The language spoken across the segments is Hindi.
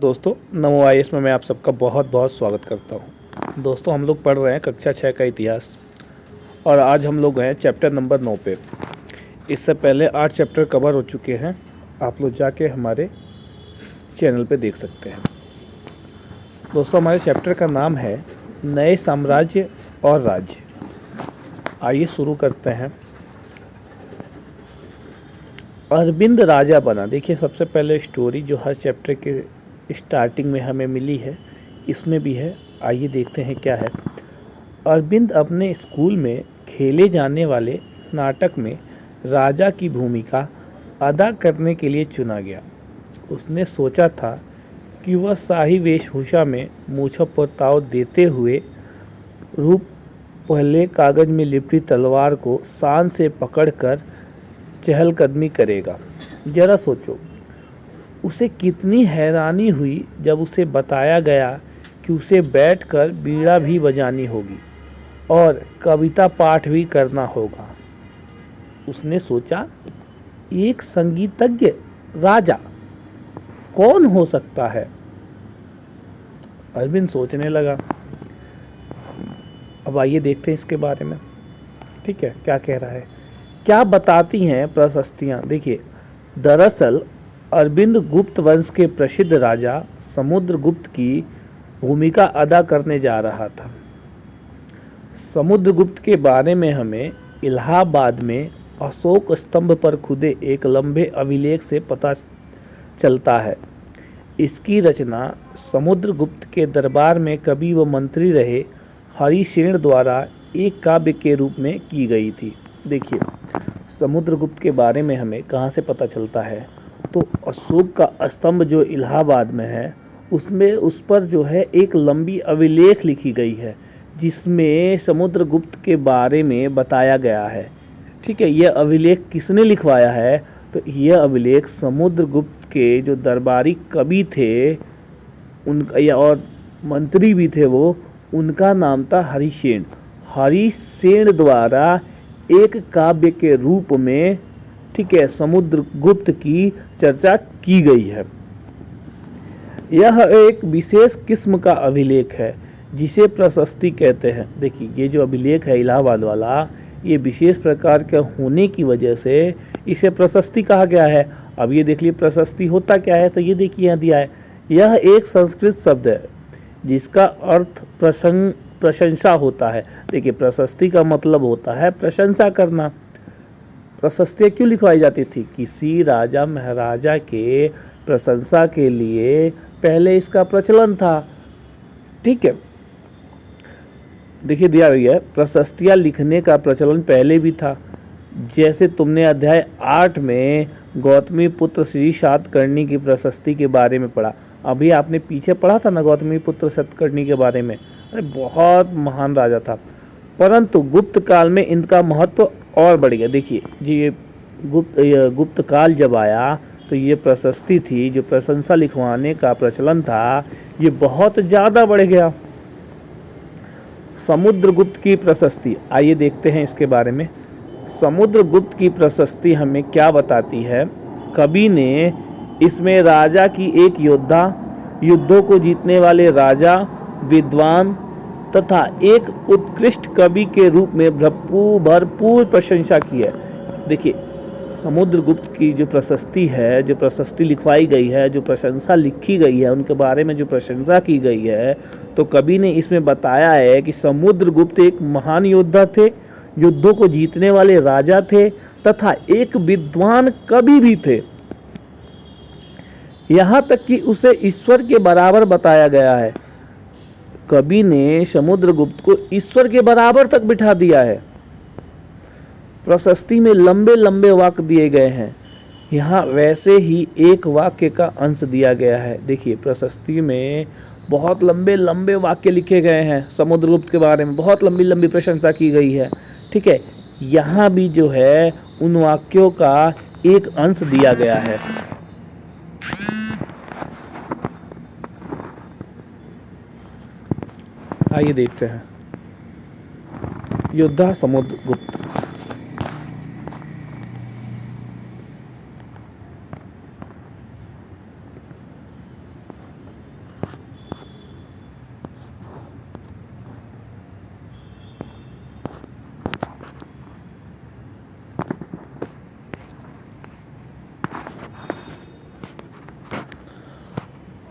दोस्तों नमो आईएएस में मैं आप सबका बहुत बहुत स्वागत करता हूं। दोस्तों हम लोग पढ़ रहे हैं कक्षा 6 का इतिहास और आज हम लोग हैं चैप्टर नंबर 9 पे। इससे पहले 8 चैप्टर कवर हो चुके हैं, आप लोग जाके हमारे चैनल पे देख सकते हैं। दोस्तों हमारे चैप्टर का नाम है नए साम्राज्य और राज्य। आइए शुरू करते हैं। अरविंद राजा बना। देखिए सबसे पहले स्टोरी जो हर चैप्टर के स्टार्टिंग में हमें मिली है इसमें भी है। आइए देखते हैं क्या है। अरविंद अपने स्कूल में खेले जाने वाले नाटक में राजा की भूमिका अदा करने के लिए चुना गया। उसने सोचा था कि वह शाही वेशभूषा में मूछों पर ताव देते हुए रूप पहले कागज में लिपटी तलवार को शान से पकड़कर चहलकदमी करेगा। जरा सोचो उसे कितनी हैरानी हुई जब उसे बताया गया कि उसे बैठकर बीड़ा भी बजानी होगी और कविता पाठ भी करना होगा। उसने सोचा एक संगीतज्ञ राजा कौन हो सकता है। अरविंद सोचने लगा। अब आइए देखते हैं इसके बारे में। ठीक है, क्या कह रहा है, क्या बताती हैं प्रशस्तियाँ। देखिए दरअसल अरविंद गुप्त वंश के प्रसिद्ध राजा समुद्रगुप्त की भूमिका अदा करने जा रहा था। समुद्रगुप्त के बारे में हमें इलाहाबाद में अशोक स्तंभ पर खुदे एक लंबे अभिलेख से पता चलता है। इसकी रचना समुद्रगुप्त के दरबार में कवि व मंत्री रहे हरिसेन द्वारा एक काव्य के रूप में की गई थी। देखिए समुद्रगुप्त के बारे में हमें कहाँ से पता चलता है, तो अशोक का स्तंभ जो इलाहाबाद में है उसमें उस पर जो है एक लंबी अभिलेख लिखी गई है जिसमें समुद्रगुप्त के बारे में बताया गया है। ठीक है, यह अभिलेख किसने लिखवाया है, तो यह अभिलेख समुद्रगुप्त के जो दरबारी कवि थे उनका या और मंत्री भी थे वो, उनका नाम था हरिसेन। हरिसेन द्वारा एक काव्य के रूप में, ठीक है, समुद्रगुप्त की चर्चा की गई है। यह एक विशेष किस्म का अभिलेख है जिसे प्रशस्ति कहते हैं। देखिए ये जो अभिलेख है इलाहाबाद वाला, ये विशेष प्रकार के होने की वजह से इसे प्रशस्ति कहा गया है। अब ये देख लीजिए प्रशस्ति होता क्या है, तो ये देखिए यहाँ दिया है, यह एक संस्कृत शब्द है जिसका अर्थ प्रशंसा होता है। देखिए प्रशस्ति का मतलब होता है प्रशंसा करना। प्रशस्तियाँ क्यों लिखवाई जाती थी, किसी राजा महाराजा के प्रशंसा के लिए पहले इसका प्रचलन था। ठीक है, देखिए दिया गया है प्रशस्तियाँ लिखने का प्रचलन पहले भी था। जैसे तुमने अध्याय 8 में गौतमी पुत्र श्री सातकर्णी की प्रशस्ति के बारे में पढ़ा। अभी आपने पीछे पढ़ा था ना गौतमी पुत्र सातकर्णी के बारे में। अरे बहुत महान राजा था, परंतु गुप्त काल में इनका महत्व और बढ़ गया। देखिए जी ये गुप्त काल जब आया तो ये प्रशस्ति थी, जो प्रशंसा लिखवाने का प्रचलन था, ये बहुत ज़्यादा बढ़ गया। समुद्रगुप्त की प्रशस्ति, आइए देखते हैं इसके बारे में। समुद्रगुप्त की प्रशस्ति हमें क्या बताती है, कवि ने इसमें राजा की एक योद्धा, युद्धों को जीतने वाले राजा, विद्वान तथा एक उत्कृष्ट कवि के रूप में भरपूर प्रशंसा की है। देखिए समुद्रगुप्त की जो प्रशस्ति है, जो प्रशस्ति लिखवाई गई है, जो प्रशंसा लिखी गई है, उनके बारे में जो प्रशंसा की गई है, तो कवि ने इसमें बताया है कि समुद्रगुप्त एक महान योद्धा थे, युद्धों को जीतने वाले राजा थे तथा एक विद्वान कवि भी थे। यहाँ तक कि उसे ईश्वर के बराबर बताया गया है। कवि ने समुद्रगुप्त को ईश्वर के बराबर तक बिठा दिया है। प्रशस्ति में लंबे लंबे वाक्य दिए गए हैं। यहाँ वैसे ही एक वाक्य का अंश दिया गया है। देखिए प्रशस्ति में बहुत लंबे लंबे वाक्य लिखे गए हैं, समुद्रगुप्त के बारे में बहुत लंबी लंबी प्रशंसा की गई है। ठीक है, यहाँ भी जो है उन वाक्यों का एक अंश दिया गया है। आइए देखते हैं योद्धा समुद्रगुप्त।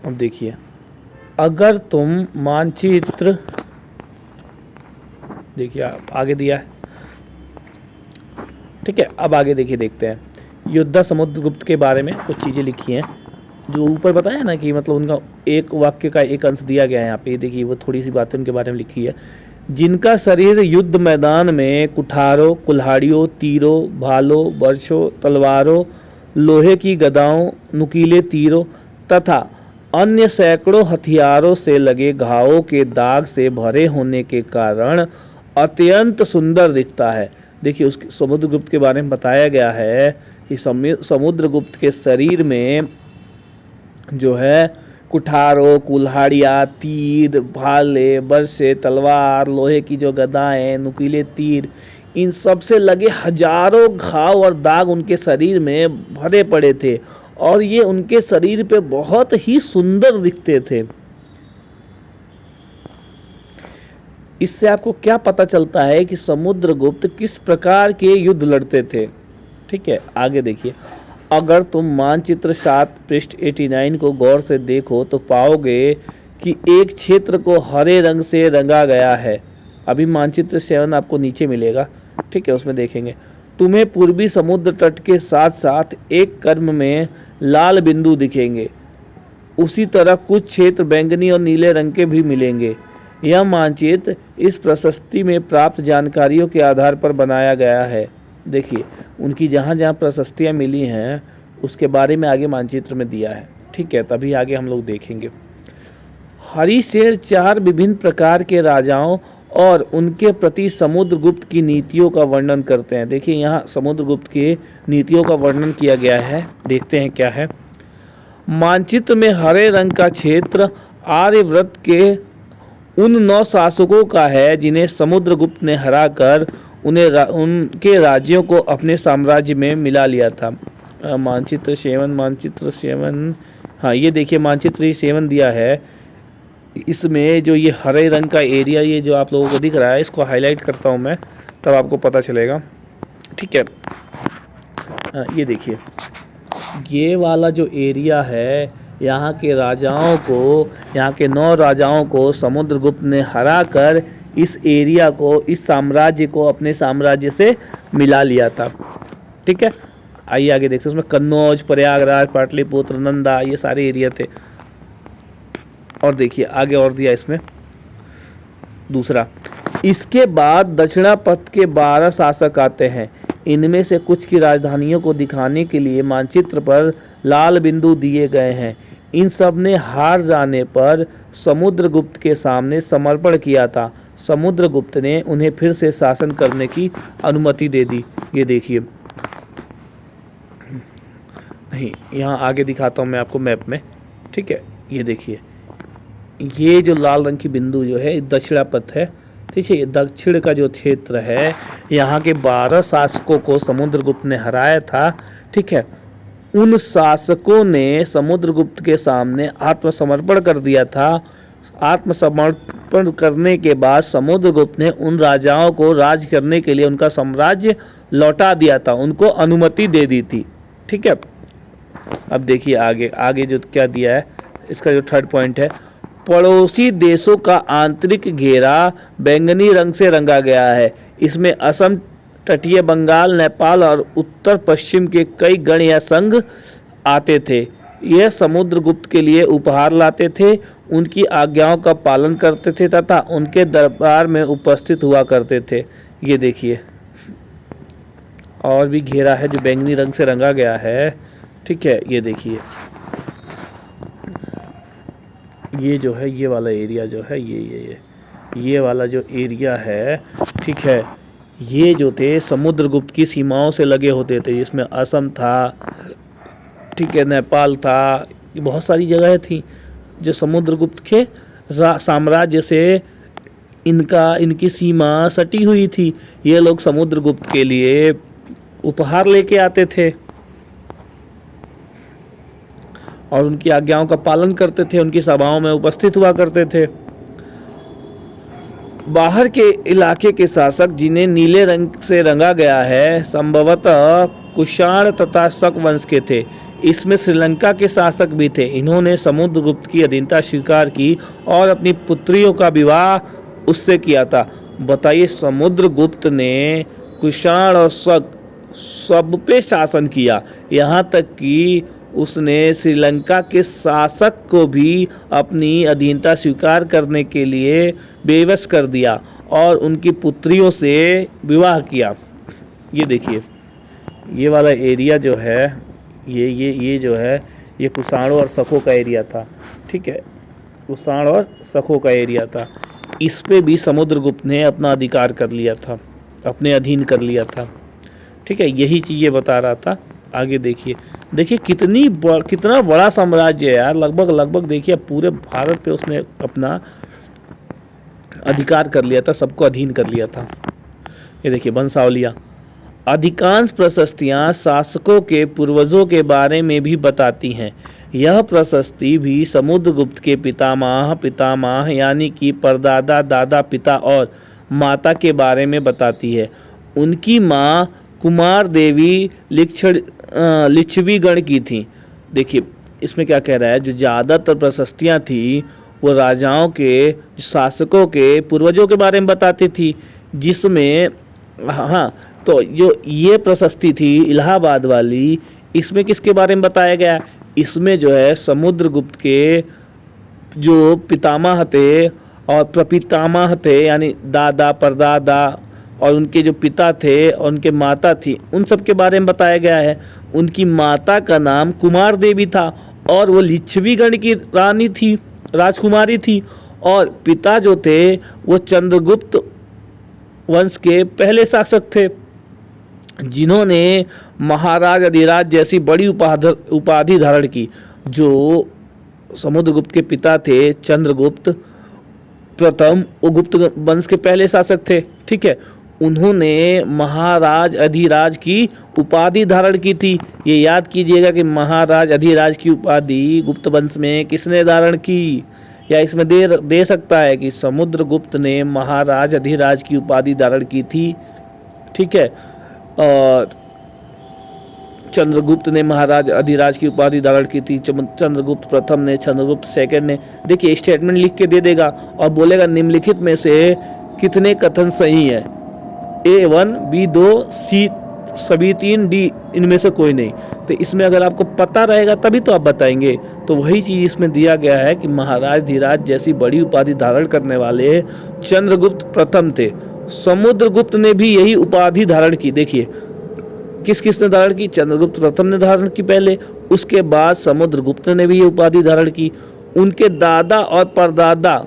अब देखिए, अगर तुम मानचित्र, देखिए आगे दिया है, ठीक है। अब आगे देखिए, देखते हैं योद्धा समुद्रगुप्त के बारे में कुछ चीज़ें लिखी हैं जो ऊपर बताया ना कि मतलब उनका एक वाक्य का एक अंश दिया गया है यहाँ पे। देखिए वो थोड़ी सी बातें उनके बारे में लिखी है। जिनका शरीर युद्ध मैदान में कुठारों, कुल्हाड़ियों, तीरों, भालों, बर्छों, तलवारों, लोहे की गदाओं, नुकीले तीरों तथा अन्य सैकड़ों हथियारों से लगे घावों के दाग से भरे होने के कारण अत्यंत सुंदर दिखता है। देखिए उसके समुद्रगुप्त के बारे में बताया गया है कि समुद्रगुप्त के शरीर में जो है कुठारों, कुल्हाड़ियाँ, तीर, भाले, बरसे, तलवार, लोहे की जो गदाएं, नुकीले तीर, इन सब से लगे हजारों घाव और दाग उनके शरीर में भरे पड़े थे और ये उनके शरीर पे बहुत ही सुंदर दिखते थे। इससे आपको क्या पता चलता है कि समुद्रगुप्त किस प्रकार के युद्ध लड़ते थे। ठीक है, आगे देखिए, अगर तुम मानचित्र 7 पृष्ठ 89 को गौर से देखो तो पाओगे कि एक क्षेत्र को हरे रंग से रंगा गया है। अभी मानचित्र 7 आपको नीचे मिलेगा, ठीक है, उसमें देखेंगे। तुम्हें पूर्वी समुद्र तट के साथ साथ एक कर्म में लाल बिंदु दिखेंगे। उसी तरह कुछ क्षेत्र बैंगनी और नीले रंग के भी मिलेंगे। यह मानचित्र इस प्रशस्ति में प्राप्त जानकारियों के आधार पर बनाया गया है। देखिए उनकी जहाँ जहाँ प्रशस्तियाँ मिली हैं उसके बारे में आगे मानचित्र में दिया है, ठीक है। तभी आगे हम लोग देखेंगे। हरिसेन 4 विभिन्न प्रकार के राजाओं और उनके प्रति समुद्रगुप्त की नीतियों का वर्णन करते हैं। देखिए यहाँ समुद्रगुप्त की नीतियों का वर्णन किया गया है, देखते हैं क्या है। मानचित्र में हरे रंग का क्षेत्र आर्यव्रत के उन 9 शासकों का है जिन्हें समुद्रगुप्त ने हराकर उनके राज्यों को अपने साम्राज्य में मिला लिया था। मानचित्र 7, हाँ ये देखिए मानचित्र 7 दिया है। इसमें जो ये हरे रंग का एरिया, ये जो आप लोगों को दिख रहा है, इसको हाईलाइट करता हूँ मैं, तब आपको पता चलेगा, ठीक है। ये देखिए, ये वाला जो एरिया है, यहाँ के राजाओं को, यहाँ के 9 राजाओं को समुद्रगुप्त ने हराकर इस एरिया को, इस साम्राज्य को अपने साम्राज्य से मिला लिया था, ठीक है। आइए आगे देखते हैं। उसमें कन्नौज, प्रयागराज, पाटलिपुत्र, नंदा, ये सारे एरिया थे। और देखिए आगे और दिया इसमें दूसरा। इसके बाद दक्षिणापथ के 12 शासक आते हैं। इनमें से कुछ की राजधानियों को दिखाने के लिए मानचित्र पर लाल बिंदु दिए गए हैं। इन सब ने हार जाने पर समुद्रगुप्त के सामने समर्पण किया था। समुद्रगुप्त ने उन्हें फिर से शासन करने की अनुमति दे दी। ये देखिए, नहीं यहाँ आगे दिखाता हूँ मैं आपको मैप में, ठीक है। ये देखिए, ये जो लाल रंग की बिंदु जो है दक्षिणापथ है, ठीक है। ये दक्षिण का जो क्षेत्र है, यहाँ के 12 शासकों को समुद्रगुप्त ने हराया था, ठीक है। उन शासकों ने समुद्रगुप्त के सामने आत्मसमर्पण कर दिया था। आत्मसमर्पण करने के बाद समुद्रगुप्त ने उन राजाओं को राज करने के लिए उनका साम्राज्य लौटा दिया था, उनको अनुमति दे दी थी, ठीक है। अब देखिए आगे, आगे जो क्या दिया है, इसका जो 3rd पॉइंट है, पड़ोसी देशों का आंतरिक घेरा बैंगनी रंग से रंगा गया है। इसमें असम, तटीय बंगाल, नेपाल और उत्तर पश्चिम के कई गण या संघ आते थे। यह समुद्रगुप्त के लिए उपहार लाते थे, उनकी आज्ञाओं का पालन करते थे तथा उनके दरबार में उपस्थित हुआ करते थे। ये देखिए और भी घेरा है जो बैंगनी रंग से रंगा गया है, ठीक है। ये देखिए, ये जो है, ये वाला एरिया जो है, ये वाला जो एरिया है, ठीक है, ये जो थे समुद्रगुप्त की सीमाओं से लगे होते थे, जिसमें असम था, ठीक है, नेपाल था, ये बहुत सारी जगह थी जो समुद्रगुप्त के साम्राज्य से इनकी सीमा सटी हुई थी। ये लोग समुद्रगुप्त के लिए उपहार लेके आते थे और उनकी आज्ञाओं का पालन करते थे, उनकी सभाओं में उपस्थित हुआ करते थे। बाहर के इलाके के शासक जिन्हें नीले रंग से रंगा गया है, संभवतः कुषाण तथा शक वंश के थे। इसमें श्रीलंका के शासक भी थे। इन्होंने समुद्रगुप्त की अधीनता स्वीकार की और अपनी पुत्रियों का विवाह उससे किया था। बताइए, समुद्रगुप्त ने कुषाण और शक सब पे शासन किया, यहाँ तक कि उसने श्रीलंका के शासक को भी अपनी अधीनता स्वीकार करने के लिए बेबस कर दिया और उनकी पुत्रियों से विवाह किया। ये देखिए, ये वाला एरिया जो है, ये जो है, ये कुषाणों और शकों का एरिया था। ठीक है, कुषाण और शकों का एरिया था। इस पे भी समुद्रगुप्त ने अपना अधिकार कर लिया था, अपने अधीन कर लिया था। ठीक है, यही चीज़ें बता रहा था। आगे देखिए कितना बड़ा साम्राज्य है यार। लगभग देखिए पूरे भारत पे उसने अपना अधिकार कर लिया था, सबको अधीन कर लिया था। ये देखिए वंशावलियाँ। अधिकांश प्रशस्तियाँ शासकों के पूर्वजों के बारे में भी बताती हैं। यह प्रशस्ति भी समुद्रगुप्त के पितामह यानी कि परदादा, दादा, पिता और माता के बारे में बताती है। उनकी माँ कुमार देवी लिच्छवीगण की थी। देखिए इसमें क्या कह रहा है, जो ज़्यादातर प्रशस्तियाँ थी वो राजाओं के, शासकों के पूर्वजों के बारे में बताती थी, जिसमें तो जो ये प्रशस्ति थी इलाहाबाद वाली, इसमें किसके बारे में बताया गया? इसमें जो है समुद्रगुप्त के जो पितामह थे और प्रपितामह थे, यानी दादा, परदादा और उनके जो पिता थे और उनके माता थी, उन सब के बारे में बताया गया है। उनकी माता का नाम कुमार देवी था और वो लिच्छवीगण की रानी थी, राजकुमारी थी। और पिता जो थे वो चंद्रगुप्त वंश के पहले शासक थे, जिन्होंने महाराज अधिराज जैसी बड़ी उपाधि धारण की। जो समुद्रगुप्त के पिता थे चंद्रगुप्त प्रथम, वो गुप्त वंश के पहले शासक थे। ठीक है, उन्होंने महाराज अधिराज की उपाधि धारण की थी। ये याद कीजिएगा कि महाराज अधिराज की उपाधि गुप्त वंश में किसने धारण की, या इसमें दे सकता है कि समुद्रगुप्त ने महाराज अधिराज की उपाधि धारण की थी। ठीक है, और चंद्रगुप्त ने महाराज अधिराज की उपाधि धारण की थी। चंद्रगुप्त प्रथम ने, चंद्रगुप्त सेकंड ने। देखिए स्टेटमेंट लिख के दे देगा और बोलेगा निम्नलिखित में से कितने कथन सही है? A1, B2, C सभी 3, D इनमें से कोई नहीं। तो इसमें अगर आपको पता रहेगा तभी तो आप बताएंगे। तो वही चीज़ इसमें दिया गया है कि महाराज धीराज जैसी बड़ी उपाधि धारण करने वाले चंद्रगुप्त प्रथम थे। समुद्रगुप्त ने भी यही उपाधि धारण की। देखिए किसने धारण की? चंद्रगुप्त प्रथम ने धारण की पहले, उसके बाद समुद्रगुप्त ने भी ये उपाधि धारण की। उनके दादा और परदादा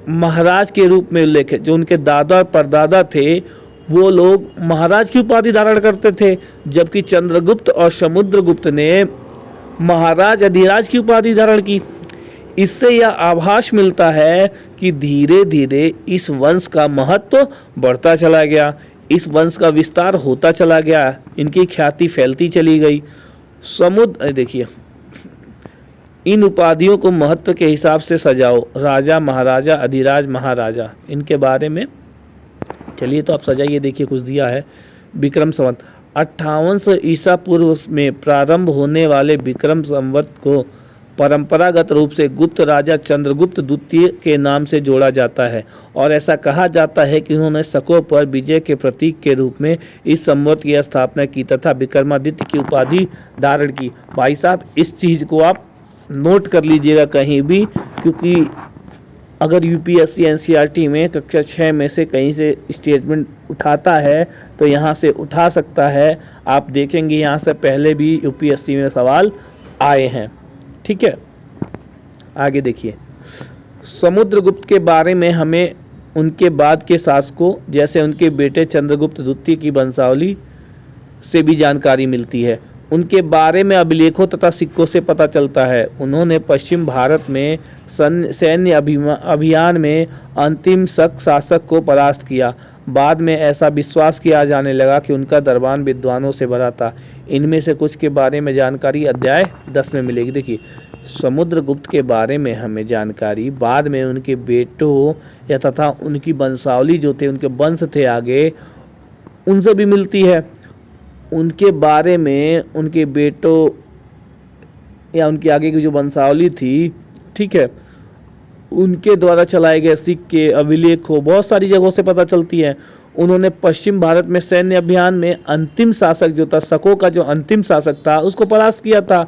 महाराज के रूप में उल्लेख है। जो उनके दादा और परदादा थे वो लोग महाराज की उपाधि धारण करते थे, जबकि चंद्रगुप्त और समुद्रगुप्त ने महाराज अधिराज की उपाधि धारण की। इससे यह आभास मिलता है कि धीरे धीरे इस वंश का महत्व बढ़ता चला गया, इस वंश का विस्तार होता चला गया, इनकी ख्याति फैलती चली गई। देखिए इन उपाधियों को महत्व के हिसाब से सजाओ। राजा, महाराजा, अधिराज, महाराजा, इनके बारे में चलिए तो आप सजाइए। देखिए कुछ दिया है। विक्रम संवत 5800 ईसा पूर्व में प्रारंभ होने वाले विक्रम संवत को परंपरागत रूप से गुप्त राजा चंद्रगुप्त द्वितीय के नाम से जोड़ा जाता है और ऐसा कहा जाता है कि उन्होंने शकों पर विजय के प्रतीक के रूप में इस संवत की स्थापना की तथा विक्रमादित्य की उपाधि धारण की। भाई साहब इस चीज़ को आप नोट कर लीजिएगा कहीं भी, क्योंकि अगर यूपीएससी एनसीईआरटी में कक्षा 6 में से कहीं से स्टेटमेंट उठाता है तो यहाँ से उठा सकता है। आप देखेंगे यहाँ से पहले भी यूपीएससी में सवाल आए हैं। ठीक है, आगे देखिए। समुद्रगुप्त के बारे में हमें उनके बाद के शासकों जैसे उनके बेटे चंद्रगुप्त द्वितीय की वंशावली से भी जानकारी मिलती है। उनके बारे में अभिलेखों तथा सिक्कों से पता चलता है। उन्होंने पश्चिम भारत में सैन्य अभियान में अंतिम शक शासक को परास्त किया। बाद में ऐसा विश्वास किया जाने लगा कि उनका दरबार विद्वानों से भरा था। इनमें से कुछ के बारे में जानकारी अध्याय 10 में मिलेगी। देखिए समुद्रगुप्त के बारे में हमें जानकारी बाद में उनके बेटों या तथा उनकी वंशावली जो थे, उनके वंश थे आगे, उनसे भी मिलती है। उनके बारे में उनके बेटों या उनके आगे की जो वंशावली थी, ठीक है, उनके द्वारा चलाए गए सिक्के, अभिलेखों, बहुत सारी जगहों से पता चलती है। उन्होंने पश्चिम भारत में सैन्य अभियान में अंतिम शासक जो था, शकों का जो अंतिम शासक था, उसको परास्त किया था।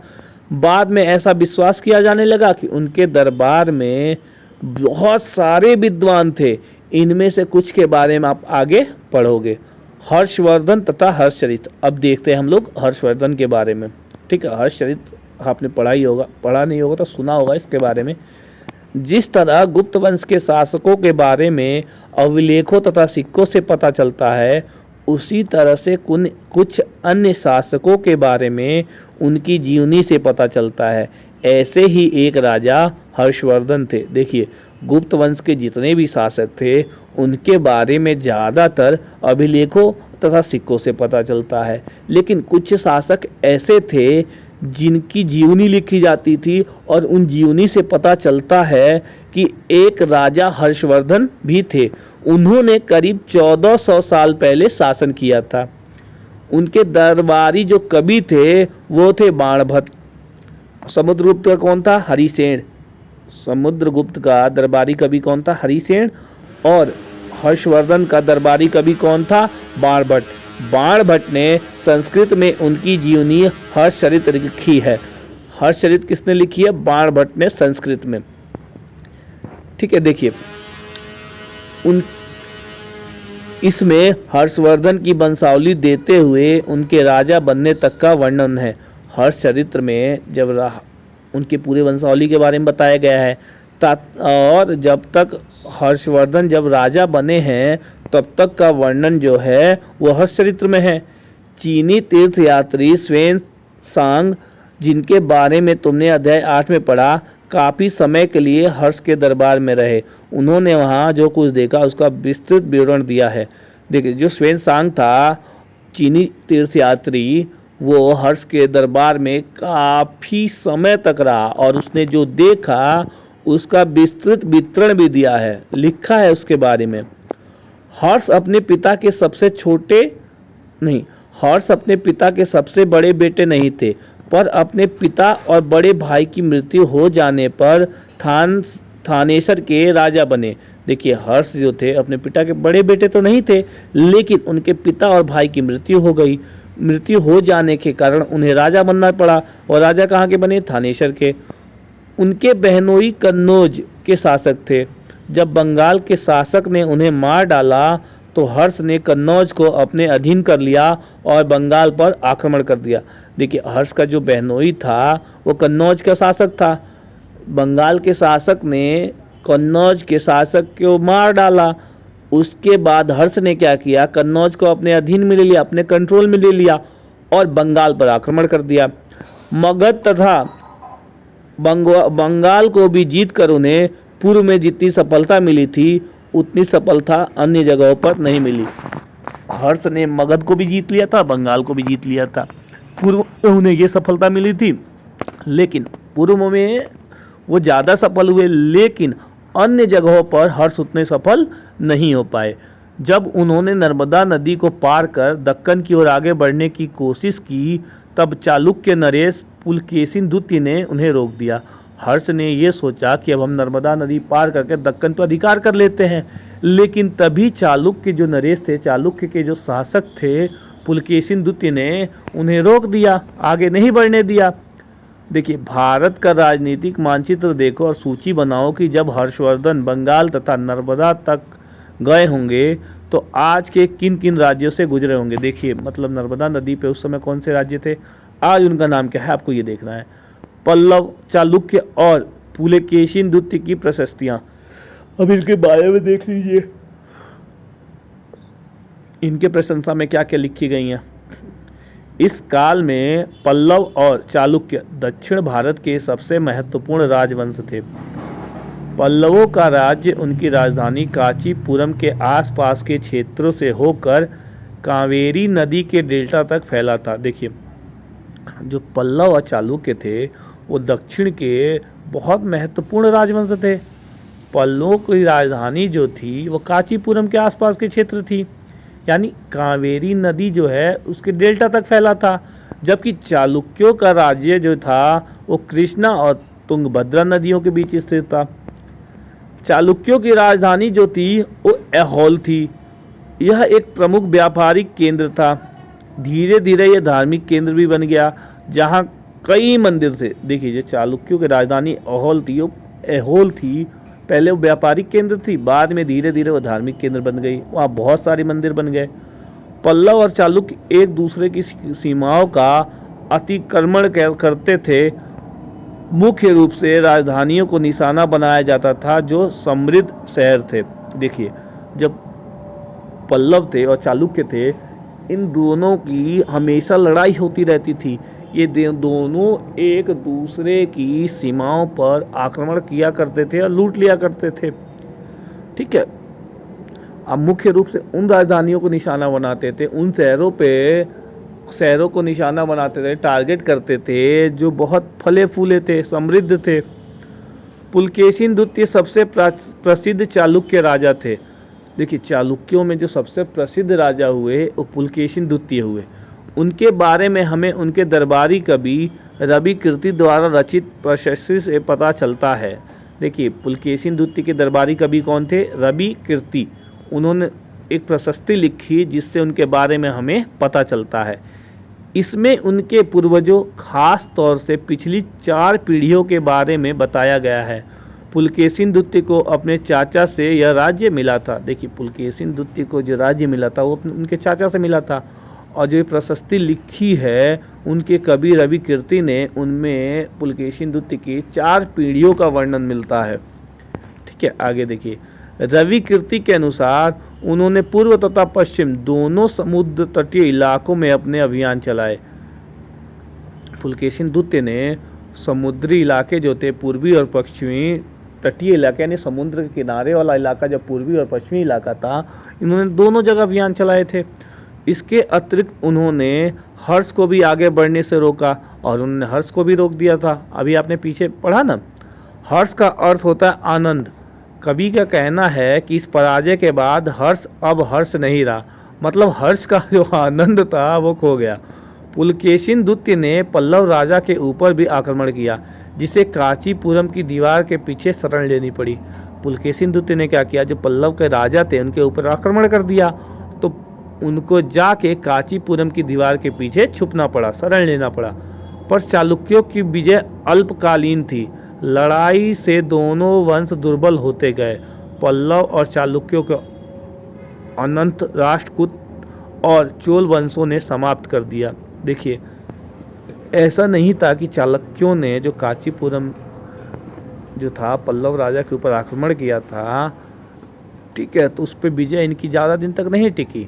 बाद में ऐसा विश्वास किया जाने लगा कि उनके दरबार में बहुत सारे विद्वान थे। इनमें से कुछ के बारे में आप आगे पढ़ोगे। हर्षवर्धन तथा हर्षचरित। अब देखते हैं हम लोग हर्षवर्धन के बारे में, ठीक है। हर्षचरित आपने पढ़ा ही होगा, पढ़ा नहीं होगा तो सुना होगा इसके बारे में। जिस तरह गुप्त वंश के शासकों के बारे में अभिलेखों तथा सिक्कों से पता चलता है, उसी तरह से कुछ अन्य शासकों के बारे में उनकी जीवनी से पता चलता है। ऐसे ही एक राजा हर्षवर्धन थे। देखिए, गुप्त वंश के जितने भी शासक थे उनके बारे में ज़्यादातर अभिलेखों तथा सिक्कों से पता चलता है, लेकिन कुछ शासक ऐसे थे जिनकी जीवनी लिखी जाती थी और उन जीवनी से पता चलता है कि एक राजा हर्षवर्धन भी थे। उन्होंने करीब 1400 साल पहले शासन किया था। उनके दरबारी जो कवि थे वो थे बाणभट्ट। समुद्रगुप्त का कौन था? हरिसेन। समुद्रगुप्त का दरबारी कवि कौन था? हरिसेन। और हर्षवर्धन का दरबारी कवि कौन था? बाणभट्ट। बाणभट्ट ने संस्कृत में उनकी जीवनी हर्षचरित लिखी है। हर्षचरित किसने लिखी है? बाणभट्ट ने संस्कृत में, ठीक है। देखिए, इसमें हर्षवर्धन की वंशावली देते हुए उनके राजा बनने तक का वर्णन है। हर्षचरित्र में जब उनके पूरे वंशावली के बारे में बताया गया है, और जब तक हर्षवर्धन जब राजा बने हैं तब तक का वर्णन जो है वो हर्षचरित्र में है। चीनी तीर्थयात्री ह्वेन-त्सांग, जिनके बारे में तुमने अध्याय 8 में पढ़ा, काफ़ी समय के लिए हर्ष के दरबार में रहे। उन्होंने वहाँ जो कुछ देखा उसका विस्तृत विवरण दिया है। देखिए, जो ह्वेन-त्सांग था, चीनी तीर्थयात्री, वो हर्ष के दरबार में काफ़ी समय तक रहा और उसने जो देखा उसका विस्तृत विवरण भी दिया है, लिखा है उसके बारे में। हर्ष अपने पिता के सबसे छोटे नहीं, हर्ष अपने पिता के सबसे बड़े बेटे नहीं थे, पर अपने पिता और बड़े भाई की मृत्यु हो जाने पर थानेसर के राजा बने। देखिए, हर्ष जो थे अपने पिता के बड़े बेटे तो नहीं थे, लेकिन उनके पिता और भाई की मृत्यु हो गई। मृत्यु हो जाने के कारण उन्हें राजा बनना पड़ा, और राजा कहाँ के बने? थानेसर के। उनके बहनोई कन्नौज के शासक थे। जब बंगाल के शासक ने उन्हें मार डाला तो हर्ष ने कन्नौज को अपने अधीन कर लिया और बंगाल पर आक्रमण कर दिया। देखिए, हर्ष का जो बहनोई था वो कन्नौज का शासक था। बंगाल के शासक ने कन्नौज के शासक को मार डाला। उसके बाद हर्ष ने क्या किया? कन्नौज को अपने अधीन में ले लिया, अपने कंट्रोल में ले लिया और बंगाल पर आक्रमण कर दिया। मगध तथा बंगाल को भी जीत कर उन्हें पूर्व में जितनी सफलता मिली थी उतनी सफलता अन्य जगहों पर नहीं मिली। हर्ष ने मगध को भी जीत लिया था, बंगाल को भी जीत लिया था। पूर्व में उन्हें ये सफलता मिली थी, लेकिन पूर्व में वो ज़्यादा सफल हुए, लेकिन अन्य जगहों पर हर्ष उतने सफल नहीं हो पाए। जब उन्होंने नर्मदा नदी को पार कर दक्कन की ओर आगे बढ़ने की कोशिश की, तब चालुक्य नरेश पुलकेशिन द्वितीय ने उन्हें रोक दिया। हर्ष ने ये सोचा कि अब हम नर्मदा नदी पार करके दक्कन पर अधिकार कर लेते हैं, लेकिन तभी चालुक्य जो नरेश थे, चालुक्य के जो शासक थे पुलकेशिन द्वितीय ने उन्हें रोक दिया, आगे नहीं बढ़ने दिया। देखिए, भारत का राजनीतिक मानचित्र देखो और सूची बनाओ कि जब हर्षवर्धन बंगाल तथा नर्मदा तक गए होंगे तो आज के किन किन राज्यों से गुजरे होंगे। देखिए, मतलब नर्मदा नदी पे उस समय कौन से राज्य थे, आज उनका नाम क्या है, आपको ये देखना है। पल्लव, चालुक्य और पुलकेशिन द्वितीय की प्रशस्तियाँ, अब इनके बारे में देख लीजिए, इनके प्रशंसा में क्या क्या लिखी गई हैं। इस काल में पल्लव और चालुक्य दक्षिण भारत के सबसे महत्वपूर्ण राजवंश थे। पल्लवों का राज्य उनकी राजधानी कांचीपुरम के आसपास के क्षेत्रों से होकर कावेरी नदी के डेल्टा तक फैला था। देखिए, जो पल्लव और चालुक्य थे वो दक्षिण के बहुत महत्वपूर्ण राजवंश थे। पल्लवों की राजधानी जो थी वो कांचीपुरम के आसपास के क्षेत्र थी, यानी कावेरी नदी जो है उसके डेल्टा तक फैला था। जबकि चालुक्यों का राज्य जो था वो कृष्णा और तुंगभद्रा नदियों के बीच स्थित था। चालुक्यों की राजधानी जो थी वो ऐहोल थी। यह एक प्रमुख व्यापारिक केंद्र था। धीरे धीरे यह धार्मिक केंद्र भी बन गया, जहाँ कई मंदिर थे। देखिए, जो चालुक्यों की राजधानी ऐहोल थी, पहले वो व्यापारिक केंद्र थी, बाद में धीरे धीरे वो धार्मिक केंद्र बन गई। वहाँ बहुत सारे मंदिर बन गए। पल्लव और चालुक्य एक दूसरे की सीमाओं का अतिक्रमण करते थे। मुख्य रूप से राजधानियों को निशाना बनाया जाता था जो समृद्ध शहर थे। देखिए, जब पल्लव थे और चालुक्य थे, इन दोनों की हमेशा लड़ाई होती रहती थी। ये दोनों एक दूसरे की सीमाओं पर आक्रमण किया करते थे और लूट लिया करते थे। ठीक है। अब मुख्य रूप से उन राजधानियों को निशाना बनाते थे, उन शहरों को निशाना बनाते थे, टारगेट करते थे जो बहुत फले फूले थे, समृद्ध थे। पुलकेशिन द्वितीय सबसे प्रसिद्ध चालुक्य राजा थे। देखिए, चालुक्यों में जो सबसे प्रसिद्ध राजा हुए वो पुलकेशिन द्वितीय हुए। उनके बारे में हमें उनके दरबारी कवि रवि कीर्ति द्वारा रचित प्रशस्ति से पता चलता है। देखिए, पुलकेशिन द्वितीय के दरबारी कवि कौन थे? रवि कीर्ति। उन्होंने एक प्रशस्ति लिखी जिससे उनके बारे में हमें पता चलता है। इसमें उनके पूर्वजों, खास तौर से पिछली 4 पीढ़ियों के बारे में बताया गया है। पुलकेशिन द्वितीय को अपने चाचा से यह राज्य मिला था। देखिए, पुलकेशिन द्वितीय को जो राज्य मिला था वो उनके चाचा से मिला था। और जो प्रशस्ति लिखी है उनके कवि रवि कीर्ति ने, उनमें पुलकेशिन द्वितीय की 4 पीढ़ियों का वर्णन मिलता है। ठीक है, आगे देखिए। रवि कीर्ति के अनुसार उन्होंने पूर्व तथा पश्चिम दोनों समुद्र तटीय इलाकों में अपने अभियान चलाए। पुलकेशिन द्वितीय ने समुद्री इलाके जो थे, पूर्वी और पश्चिमी तटीय इलाके, यानी समुद्र के किनारे वाला इलाका जो पूर्वी और पश्चिमी इलाका था, इन्होंने दोनों जगह अभियान चलाए थे। इसके अतिरिक्त उन्होंने हर्ष को भी आगे बढ़ने से रोका और उन्होंने हर्ष को भी रोक दिया था। अभी आपने पीछे पढ़ा ना, हर्ष का अर्थ होता है आनंद। कवि का कहना है कि इस पराजय के बाद हर्ष अब हर्ष नहीं रहा, मतलब हर्ष का जो आनंद था वो खो गया। पुलकेशिन द्वितीय ने पल्लव राजा के ऊपर भी आक्रमण किया, जिसे कांचीपुरम की दीवार के पीछे शरण लेनी पड़ी। पुलकेशिन द्वितीय ने क्या किया, जो पल्लव के राजा थे उनके ऊपर आक्रमण कर दिया, तो उनको जाके कांचीपुरम की दीवार के पीछे छुपना पड़ा, शरण लेना पड़ा। पर चालुक्यों की विजय अल्पकालीन थी। लड़ाई से दोनों वंश दुर्बल होते गए। पल्लव और चालुक्यों के अनंत राष्ट्रकूट और चोल वंशों ने समाप्त कर दिया। देखिए, ऐसा नहीं था कि चालुक्यों ने जो कांचीपुरम जो था पल्लव राजा के ऊपर आक्रमण किया था, ठीक है, तो उस पर विजय इनकी ज़्यादा दिन तक नहीं टिकी।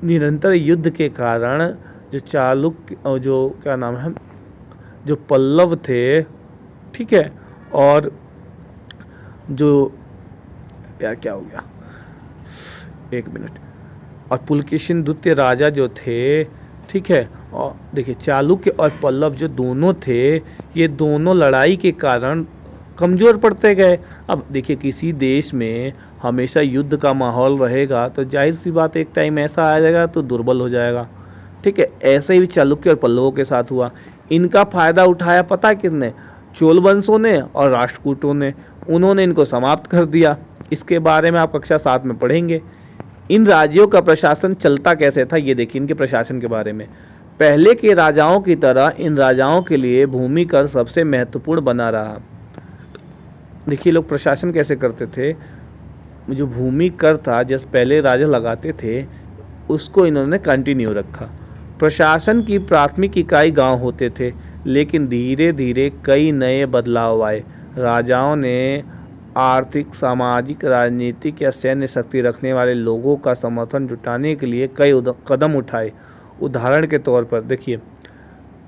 निरंतर युद्ध के कारण जो चालुक्य और जो क्या नाम है, जो पल्लव थे, ठीक है, और जो क्या हो गया, एक मिनट, और पुलकेशिन द्वितीय राजा जो थे, ठीक है, और देखिए चालुक्य और पल्लव जो दोनों थे, ये दोनों लड़ाई के कारण कमज़ोर पड़ते गए। अब देखिए, किसी देश में हमेशा युद्ध का माहौल रहेगा तो जाहिर सी बात एक टाइम ऐसा आ जाएगा तो दुर्बल हो जाएगा। ठीक है, ऐसे ही चालुक्य और पल्लवों के साथ हुआ। इनका फ़ायदा उठाया पता किसने? चोल वंशों ने और राष्ट्रकूटों ने। उन्होंने इनको समाप्त कर दिया। इसके बारे में आप कक्षा 7 में पढ़ेंगे। इन राज्यों का प्रशासन चलता कैसे था, ये देखिए इनके प्रशासन के बारे में। पहले के राजाओं की तरह इन राजाओं के लिए भूमि कर सबसे महत्वपूर्ण बना रहा। देखिए, लोग प्रशासन कैसे करते थे। जो भूमि कर था, जैसे पहले राजा लगाते थे, उसको इन्होंने कंटिन्यू रखा। प्रशासन की प्राथमिक इकाई गांव होते थे, लेकिन धीरे धीरे कई नए बदलाव आए। राजाओं ने आर्थिक, सामाजिक, राजनीतिक या सैन्य शक्ति रखने वाले लोगों का समर्थन जुटाने के लिए कई कदम उठाए। उदाहरण के तौर पर देखिए,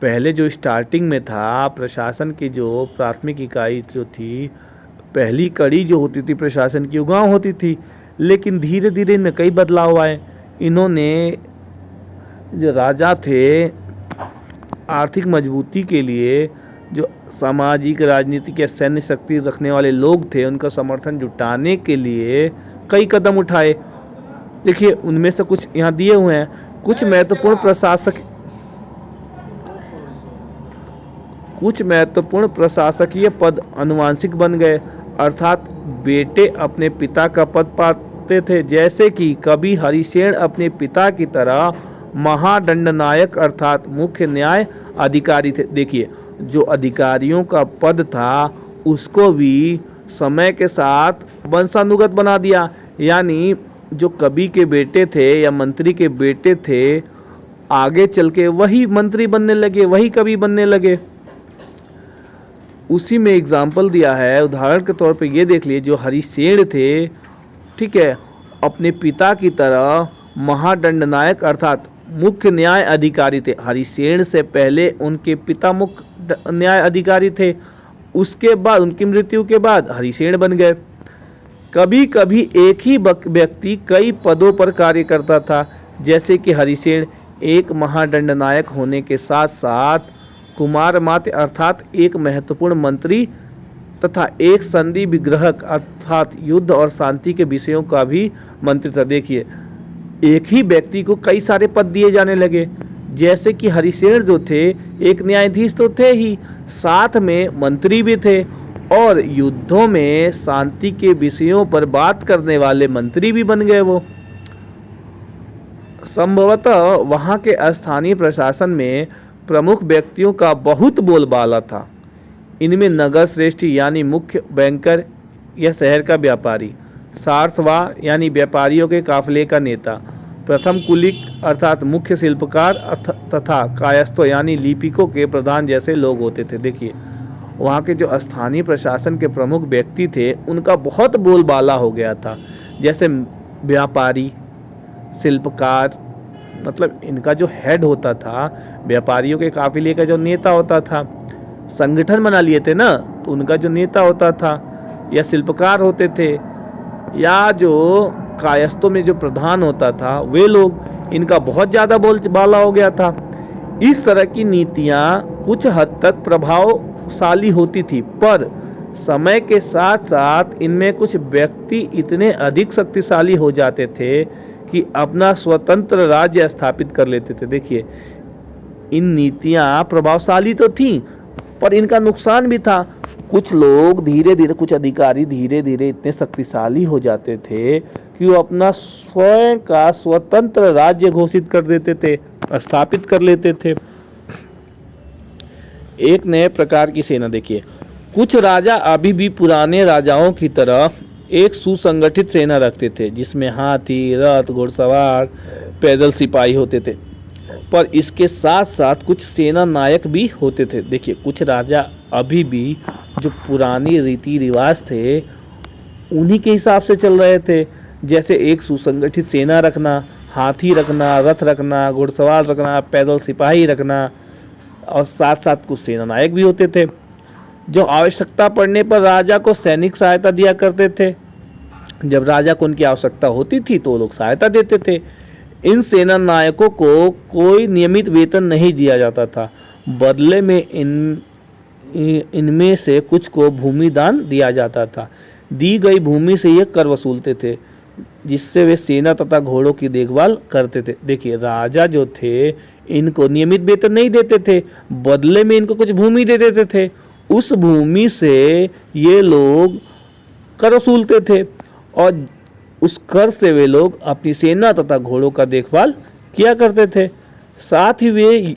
पहले जो स्टार्टिंग में था, प्रशासन की जो प्राथमिक इकाई जो थी, पहली कड़ी जो होती थी प्रशासन की, वो गाँव होती थी। लेकिन धीरे धीरे इनमें कई बदलाव आए। इन्होंने, जो राजा थे, आर्थिक मजबूती के लिए जो सामाजिक, राजनीतिक या सैन्य शक्ति रखने वाले लोग थे, उनका समर्थन जुटाने के लिए कई कदम उठाए। देखिए, उनमें से कुछ यहाँ दिए हुए हैं। कुछ महत्वपूर्ण प्रशासक कुछ महत्वपूर्ण प्रशासकीय पद आनुवंशिक बन गए, अर्थात बेटे अपने पिता का पद पाते थे। जैसे कि कवि हरिसेन अपने पिता की तरह महादंडनायक अर्थात मुख्य न्याय अधिकारी थे। देखिए, जो अधिकारियों का पद था उसको भी समय के साथ वंशानुगत बना दिया, यानी जो कवि के बेटे थे या मंत्री के बेटे थे, आगे चल के वही मंत्री बनने लगे, वही कवि बनने लगे। उसी में एग्जाम्पल दिया है, उदाहरण के तौर पे ये देख लिए, जो हरिसेन थे, ठीक है, अपने पिता की तरह महादंडनायक अर्थात मुख्य न्याय अधिकारी थे। हरिसेन से पहले उनके पिता मुख्य न्याय अधिकारी थे, उसके बाद उनकी मृत्यु के बाद हरिसेन बन गए। कभी कभी एक ही व्यक्ति कई पदों पर कार्य करता था, जैसे कि हरिसेन एक महादंडनायक होने के साथ साथ कुमारमात्य अर्थात एक महत्वपूर्ण मंत्री तथा एक संधि विग्रहक अर्थात युद्ध और शांति के विषयों का भी मंत्री था। देखिए, एक ही व्यक्ति को कई सारे पद दिए जाने लगे, जैसे कि हरिसेन जो थे एक न्यायाधीश तो थे ही, साथ में मंत्री भी थे और युद्धों में शांति के विषयों पर बात करने वाले मंत्री भी बन गए वो। संभवतः वहाँ के स्थानीय प्रशासन में प्रमुख व्यक्तियों का बहुत बोलबाला था। इनमें नगर श्रेष्ठ यानी मुख्य बैंकर या शहर का व्यापारी, सारथवा यानी व्यापारियों के काफिले का नेता, प्रथम कुलिक अर्थात मुख्य शिल्पकार तथा कायस्थों यानी लिपिकों के प्रधान जैसे लोग होते थे। देखिए, वहाँ के जो स्थानीय प्रशासन के प्रमुख व्यक्ति थे उनका बहुत बोलबाला हो गया था, जैसे व्यापारी, शिल्पकार, मतलब इनका जो हेड होता था, व्यापारियों के काफिले का जो नेता होता था, संगठन बना लिए थे ना, तो उनका जो नेता होता था, या शिल्पकार होते थे, या जो कायस्थों में जो प्रधान होता था, वे लोग, इनका बहुत ज़्यादा बोलबाला हो गया था। इस तरह की नीतियाँ कुछ हद तक प्रभावशाली होती थी, पर समय के साथ साथ इनमें कुछ व्यक्ति इतने अधिक शक्तिशाली हो जाते थे कि अपना स्वतंत्र राज्य स्थापित कर लेते थे। देखिए, इन नीतियाँ प्रभावशाली तो थीं, पर इनका नुकसान भी था। कुछ लोग धीरे धीरे, कुछ अधिकारी धीरे धीरे इतने शक्तिशाली हो जाते थे कि वो अपना स्वयं का स्वतंत्र राज्य घोषित कर देते थे, स्थापित कर लेते थे। एक नए प्रकार की सेना। देखिए, कुछ राजा अभी भी पुराने राजाओं की तरह एक सुसंगठित सेना रखते थे, जिसमें हाथी, रथ, घुड़सवार, पैदल सिपाही होते थे, पर इसके साथ साथ कुछ सेना नायक भी होते थे। देखिए, कुछ राजा अभी भी जो पुरानी रीति रिवाज थे उन्हीं के हिसाब से चल रहे थे, जैसे एक सुसंगठित सेना रखना, हाथी रखना, रथ रखना, घुड़सवार रखना, पैदल सिपाही रखना, और साथ साथ कुछ सेना नायक भी होते थे जो आवश्यकता पड़ने पर राजा को सैनिक सहायता दिया करते थे। जब राजा को उनकी आवश्यकता होती थी तो वो लोग सहायता देते थे। इन सेना नायकों को कोई नियमित वेतन नहीं दिया जाता था, बदले में इनमें से कुछ को भूमि दान दिया जाता था। दी गई भूमि से ये कर वसूलते थे, जिससे वे सेना तथा घोड़ों की देखभाल करते थे। देखिए, राजा जो थे इनको नियमित वेतन नहीं देते थे, बदले में इनको कुछ भूमि दे देते थे। उस भूमि से ये लोग कर वसूलते थे और उस कर से वे लोग अपनी सेना तथा घोड़ों का देखभाल किया करते थे। साथ ही वे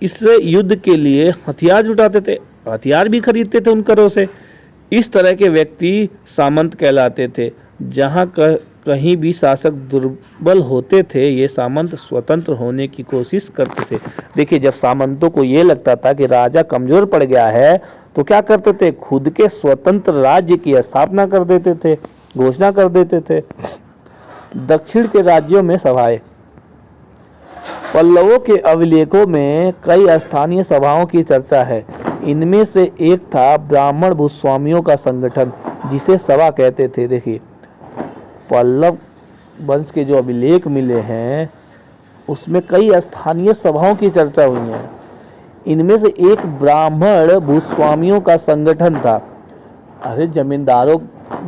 इससे युद्ध के लिए हथियार जुटाते थे, हथियार भी खरीदते थे उन करों से। इस तरह के व्यक्ति सामंत कहलाते थे। जहाँ कहीं भी शासक दुर्बल होते थे, ये सामंत स्वतंत्र होने की कोशिश करते थे। देखिए, जब सामंतों को ये लगता था कि राजा कमजोर पड़ गया है तो क्या करते थे, खुद के स्वतंत्र राज्य की स्थापना कर देते थे, घोषणा कर देते थे। दक्षिण के राज्यों में सभाएं। पल्लवों के अभिलेखों में कई स्थानीय सभाओं की चर्चा है। इनमें से एक था ब्राह्मण भूस्वामियों का संगठन, जिसे सभा कहते थे। देखिए, पल्लव वंश के जो अभिलेख मिले हैं उसमें कई स्थानीय सभाओं की चर्चा हुई है। इनमें से एक ब्राह्मण भूस्वामियों का संगठन था। अरे,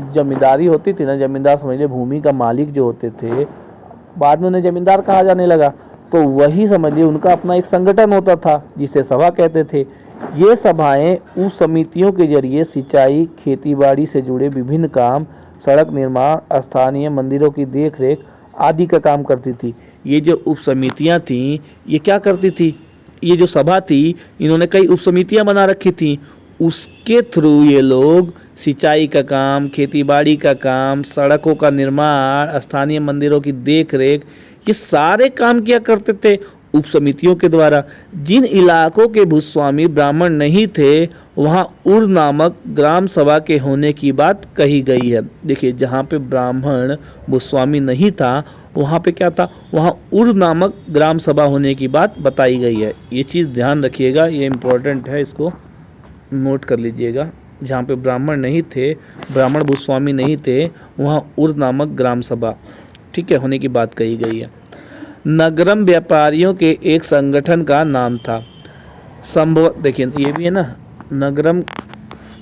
जमींदारी होती थी ना, जमींदार समझिए भूमि का मालिक जो होते थे, बाद में उन्हें जमींदार कहा जाने लगा, तो वही समझिए उनका अपना एक संगठन होता था जिसे सभा कहते थे। ये सभाएं उस समितियों के जरिए सिंचाई, खेतीबाड़ी से जुड़े विभिन्न काम, सड़क निर्माण, स्थानीय मंदिरों की देखरेख आदि का काम करती थी। ये जो उप समितियाँ थीं, ये क्या करती थी? ये जो सभा थी, इन्होंने कई उप समितियाँ बना रखी थी। उसके थ्रू ये लोग सिंचाई का काम, खेतीबाड़ी का काम, सड़कों का निर्माण, स्थानीय मंदिरों की देखरेख, ये सारे काम किया करते थे उप समितियों के द्वारा। जिन इलाकों के भूस्वामी ब्राह्मण नहीं थे, वहाँ उर नामक ग्राम सभा के होने की बात कही गई है। देखिए, जहाँ पे ब्राह्मण भूस्वामी नहीं था, वहाँ पे क्या था? वहाँ उर नामक ग्राम सभा होने की बात बताई गई है। ये चीज़ ध्यान रखिएगा, ये इम्पोर्टेंट है, इसको नोट कर लीजिएगा। जहाँ पे ब्राह्मण नहीं थे, ब्राह्मण भूस्वामी नहीं थे, वहाँ उर नामक ग्राम सभा, ठीक है, होने की बात कही गई है। नगरम व्यापारियों के एक संगठन का नाम था। संभव, देखिए ये भी है ना, नगरम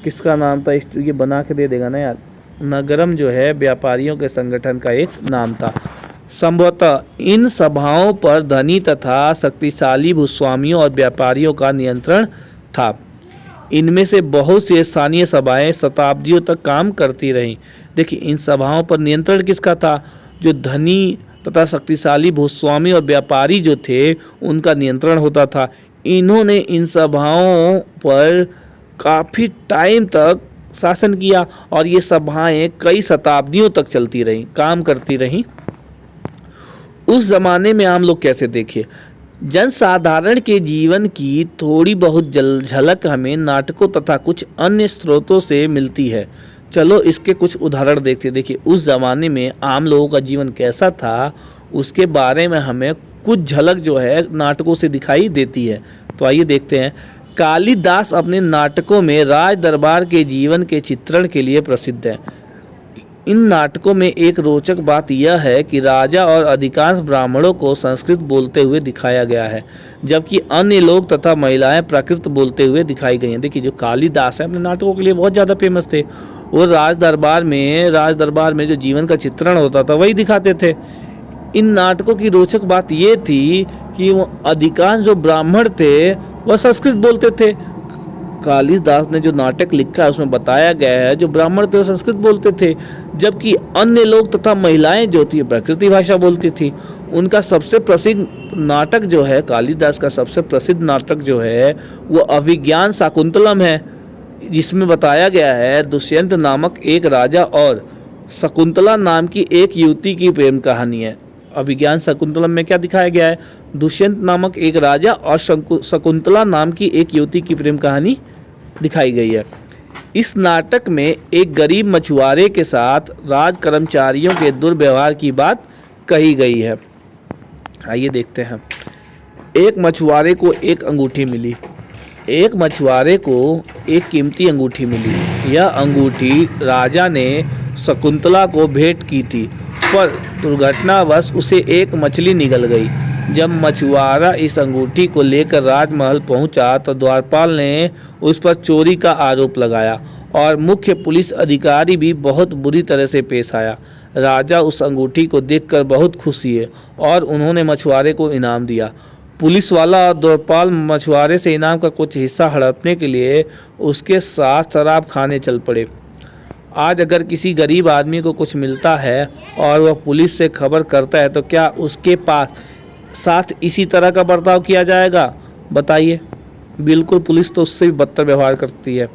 किसका नाम था? ये बना के दे देगा ना यार। नगरम जो है व्यापारियों के संगठन का एक नाम था। संभवतः इन सभाओं पर धनी तथा शक्तिशाली भूस्वामियों और व्यापारियों का नियंत्रण था। इनमें से बहुत सी स्थानीय सभाएं शताब्दियों तक काम करती रहीं। देखिए, इन सभाओं पर नियंत्रण किसका था? जो धनी तथा शक्तिशाली भूस्वामी और व्यापारी जो थे, उनका नियंत्रण होता था। इन्होंने इन सभाओं पर काफ़ी टाइम तक शासन किया और ये सभाएं कई शताब्दियों तक चलती रहीं, काम करती रहीं। उस ज़माने में आम लोग कैसे देखे? जनसाधारण के जीवन की थोड़ी बहुत झलक हमें नाटकों तथा कुछ अन्य स्रोतों से मिलती है। चलो इसके कुछ उदाहरण देखते हैं। देखिए, उस ज़माने में आम लोगों का जीवन कैसा था, उसके बारे में हमें कुछ झलक जो है नाटकों से दिखाई देती है। तो आइए देखते हैं। कालिदास अपने नाटकों में राज दरबार के जीवन के चित्रण के लिए प्रसिद्ध है। इन नाटकों में एक रोचक बात यह है कि राजा और अधिकांश ब्राह्मणों को संस्कृत बोलते हुए दिखाया गया है, जबकि अन्य लोग तथा महिलाएं प्राकृत बोलते हुए दिखाई गई हैं। देखिए, जो कालिदास है अपने नाटकों के लिए बहुत ज़्यादा फेमस थे। वो राज दरबार में जो जीवन का चित्रण होता था वही दिखाते थे। इन नाटकों की रोचक बात ये थी कि वो अधिकांश जो ब्राह्मण थे वह संस्कृत बोलते थे। कालिदास ने जो नाटक लिखा है उसमें बताया गया है जो ब्राह्मण थे वो संस्कृत बोलते थे, जबकि अन्य लोग तथा महिलाएं जो थी प्राकृतिक भाषा बोलती थी। उनका सबसे प्रसिद्ध नाटक जो है, कालिदास का सबसे प्रसिद्ध नाटक जो है वो अभिज्ञान शाकुंतलम है, जिसमें बताया गया है दुष्यंत नामक एक राजा और शकुंतला नाम की एक युवती की प्रेम कहानी है। अभिज्ञान शाकुंतलम में क्या दिखाया गया है? दुष्यंत नामक एक राजा और शकुंतला नाम की एक युवती की प्रेम कहानी दिखाई गई है। इस नाटक में एक गरीब मछुआरे के साथ राज कर्मचारियों के दुर्व्यवहार की बात कही गई है। आइए देखते हैं। एक मछुआरे को एक अंगूठी मिली। एक मछुआरे को एक कीमती अंगूठी मिली। यह अंगूठी राजा ने शकुंतला को भेंट की थी, पर दुर्घटनावश उसे एक मछली निगल गई। जब मछुआरा इस अंगूठी को लेकर राजमहल पहुंचा तो द्वारपाल ने उस पर चोरी का आरोप लगाया और मुख्य पुलिस अधिकारी भी बहुत बुरी तरह से पेश आया। राजा उस अंगूठी को देखकर बहुत खुश हुए और उन्होंने मछुआरे को इनाम दिया। पुलिस वाला और द्वारपाल मछुआरे से इनाम का कुछ हिस्सा हड़पने के लिए उसके साथ शराब खाने चल पड़े। आज अगर किसी गरीब आदमी को कुछ मिलता है और वह पुलिस से खबर करता है तो क्या उसके साथ इसी तरह का बर्ताव किया जाएगा? बताइए। बिल्कुल, पुलिस तो उससे भी बदतर व्यवहार करती है।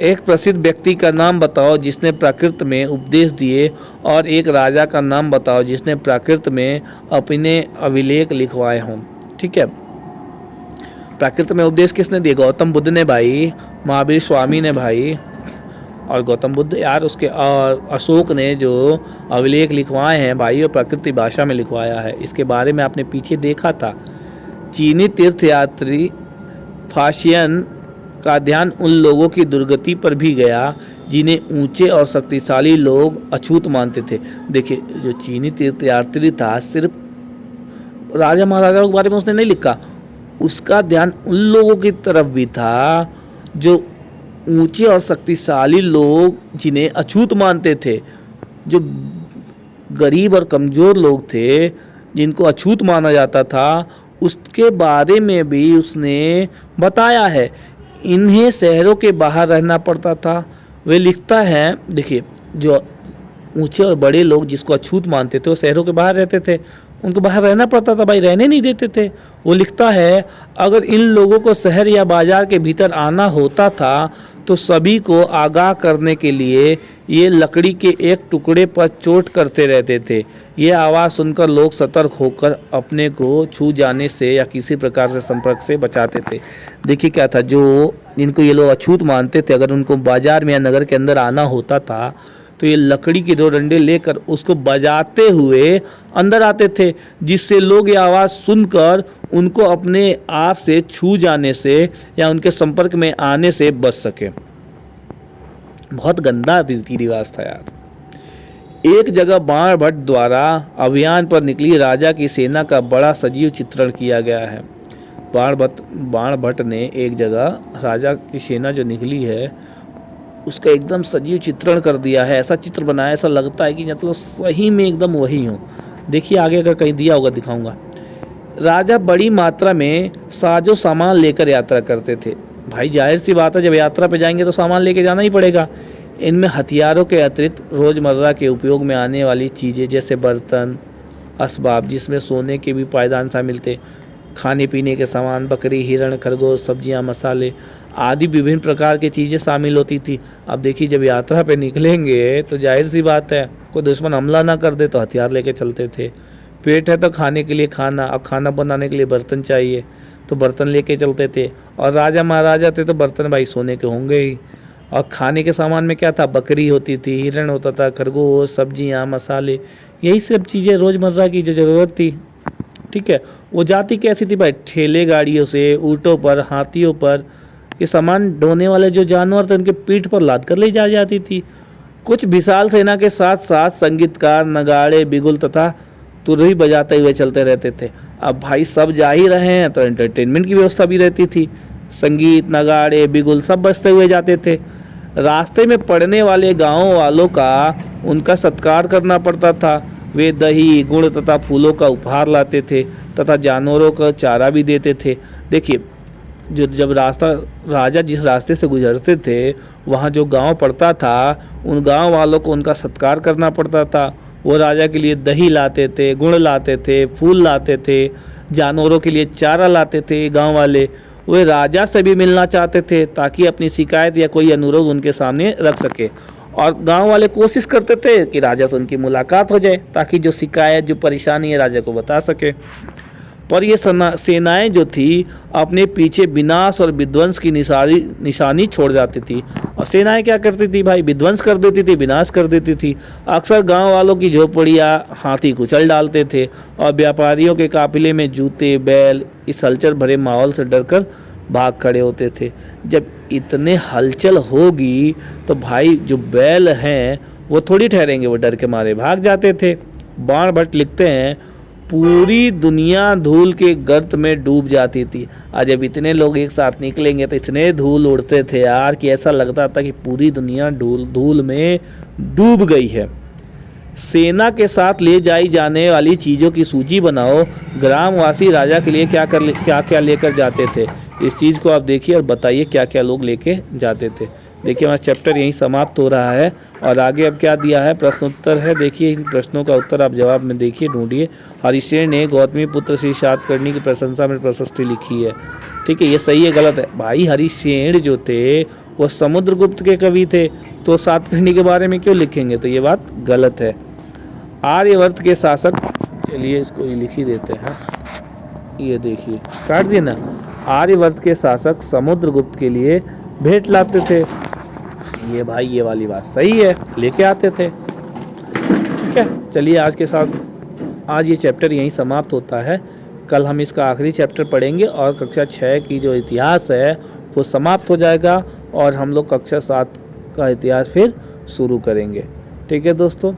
एक प्रसिद्ध व्यक्ति का नाम बताओ जिसने प्राकृत में उपदेश दिए, और एक राजा का नाम बताओ जिसने प्राकृत में अपने अभिलेख लिखवाए हों। ठीक है, प्राकृत में उपदेश किसने दिए? गौतम बुद्ध ने भाई, महावीर स्वामी ने भाई, और गौतम बुद्ध यार उसके और अशोक ने जो अभिलेख लिखवाए हैं भाई वो प्राकृतिक भाषा में लिखवाया है। इसके बारे में आपने पीछे देखा था। चीनी तीर्थयात्री फाशियन का ध्यान उन लोगों की दुर्गति पर भी गया जिन्हें ऊंचे और शक्तिशाली लोग अछूत मानते थे। देखिए, जो चीनी तीर्थयात्री था सिर्फ राजा महाराजाओं के बारे में उसने नहीं लिखा, उसका ध्यान उन लोगों की तरफ भी था जो ऊंचे और शक्तिशाली लोग जिन्हें अछूत मानते थे। जो गरीब और कमज़ोर लोग थे जिनको अछूत माना जाता था, उसके बारे में भी उसने बताया है। इन्हें शहरों के बाहर रहना पड़ता था। वे लिखता है, देखिए, जो ऊंचे और बड़े लोग जिसको अछूत मानते थे वो शहरों के बाहर रहते थे, उनको बाहर रहना पड़ता था भाई, रहने नहीं देते थे। वो लिखता है, अगर इन लोगों को शहर या बाजार के भीतर आना होता था तो सभी को आगाह करने के लिए ये लकड़ी के एक टुकड़े पर चोट करते रहते थे। ये आवाज़ सुनकर लोग सतर्क होकर अपने को छू जाने से या किसी प्रकार से संपर्क से बचाते थे। देखिए क्या था, जो इनको ये लोग अछूत मानते थे, अगर उनको बाजार में या नगर के अंदर आना होता था तो ये लकड़ी के 2 डंडे लेकर उसको बजाते हुए अंदर आते थे, जिससे लोग ये आवाज़ सुनकर उनको अपने आप से छू जाने से या उनके संपर्क में आने से बच सके। बहुत गंदा रीति रिवाज था यार। एक जगह बाण भट्ट द्वारा अभियान पर निकली राजा की सेना का बड़ा सजीव चित्रण किया गया है। बाण भट्ट ने एक जगह राजा की सेना जो निकली है उसका एकदम सजीव चित्रण कर दिया है। ऐसा चित्र बनाया, ऐसा लगता है कि मतलब सही में एकदम वही हो। देखिए आगे अगर कहीं दिया होगा दिखाऊंगा। राजा बड़ी मात्रा में साजो सामान लेकर यात्रा करते थे। भाई जाहिर सी बात है, जब यात्रा पे जाएंगे तो सामान लेके जाना ही पड़ेगा। इनमें हथियारों के अतिरिक्त रोज़मर्रा के उपयोग में आने वाली चीज़ें जैसे बर्तन, असबाब जिसमें सोने के भी पायदान शामिल थे, खाने पीने के सामान, बकरी, हिरण, खरगोश, सब्जियां, मसाले आदि विभिन्न प्रकार की चीज़ें शामिल होती थी। अब देखिए जब यात्रा पे निकलेंगे तो जाहिर सी बात है, कोई दुश्मन हमला ना कर दे तो हथियार लेके चलते थे। पेट है तो खाने के लिए खाना, अब खाना बनाने के लिए बर्तन चाहिए तो बर्तन लेके चलते थे। और राजा महाराजा थे तो बर्तन भाई सोने के होंगे ही। और खाने के सामान में क्या था, बकरी होती थी, हिरण होता था, खरगोश, सब्जियाँ, मसाले, यही सब चीज़ें रोज़मर्रा की जो ज़रूरत थी। ठीक है, वो जाती कैसी थी भाई, ठेले गाड़ियों से, ऊँटों पर, हाथियों पर, ये सामान ढोने वाले जो जानवर थे उनके पीठ पर लाद कर ले जा जाती थी। कुछ विशाल सेना के साथ साथ संगीतकार, नगाड़े, बिगुल तथा तुरही बजाते हुए चलते रहते थे। अब भाई सब जा ही रहे हैं तो एंटरटेनमेंट की व्यवस्था भी रहती थी। संगीत, नगाड़े, बिगुल सब बजते हुए जाते थे। रास्ते में पड़ने वाले गाँव वालों का उनका सत्कार करना पड़ता था। वे दही, गुड़ तथा फूलों का उपहार लाते थे तथा जानवरों का चारा भी देते थे। देखिए जब राजा जिस रास्ते से गुजरते थे वहाँ जो गांव पड़ता था, उन गांव वालों को उनका सत्कार करना पड़ता था। वो राजा के लिए दही लाते थे, गुड़ लाते थे, फूल लाते थे, जानवरों के लिए चारा लाते थे। गांव वाले वे राजा से भी मिलना चाहते थे ताकि अपनी शिकायत या कोई अनुरोध उनके सामने रख सके। और गांव वाले कोशिश करते थे कि राजा से उनकी मुलाकात हो जाए ताकि जो शिकायत, जो परेशानी है राजा को बता सके। पर ये सेनाएं जो थी अपने पीछे विनाश और विध्वंस की निशानी छोड़ जाती थी। और सेनाएं क्या करती थी भाई, विध्वंस कर देती थी, विनाश कर देती थी। अक्सर गांव वालों की झोपड़ियाँ हाथी कुचल डालते थे और व्यापारियों के काफिले में जूते, बैल इस हलचल भरे माहौल से डरकर भाग खड़े होते थे। जब इतने हलचल होगी तो भाई जो बैल हैं वो थोड़ी ठहरेंगे, वो डर के मारे भाग जाते थे। बाण भट्ट लिखते हैं, पूरी दुनिया धूल के गर्त में डूब जाती थी। आज जब इतने लोग एक साथ निकलेंगे तो इतने धूल उड़ते थे यार कि ऐसा लगता था कि पूरी दुनिया धूल में डूब गई है। सेना के साथ ले जाई जाने वाली चीज़ों की सूची बनाओ। ग्रामवासी राजा के लिए क्या क्या लेकर जाते थे, इस चीज़ को आप देखिए और बताइए क्या क्या लोग लेके जाते थे। देखिए हमारा चैप्टर यहीं समाप्त हो रहा है और आगे अब क्या दिया है, प्रश्न उत्तर है। देखिए इन प्रश्नों का उत्तर आप जवाब में देखिए, ढूंढिए। हरिश्चंद्र ने गौतमी पुत्र श्री सातकर्णी की प्रशंसा में प्रशस्ति लिखी है। ठीक है, ये सही है गलत है भाई। हरिश्चंद्र जो थे वो समुद्रगुप्त के कवि थे, तो सातकर्णी के बारे में क्यों लिखेंगे, तो ये बात गलत है। आर्यवर्त के शासक, चलिए इसको ये लिख ही देते हैं, ये देखिए काट दिए ना। आर्यवर्त के शासक समुद्रगुप्त के लिए भेंट लाते थे। ये भाई ये वाली बात सही है, लेके आते थे। ठीक है, चलिए आज ये चैप्टर यहीं समाप्त होता है। कल हम इसका आखिरी चैप्टर पढ़ेंगे और कक्षा 6 की जो इतिहास है वो समाप्त हो जाएगा और हम लोग कक्षा 7 का इतिहास फिर शुरू करेंगे। ठीक है दोस्तों।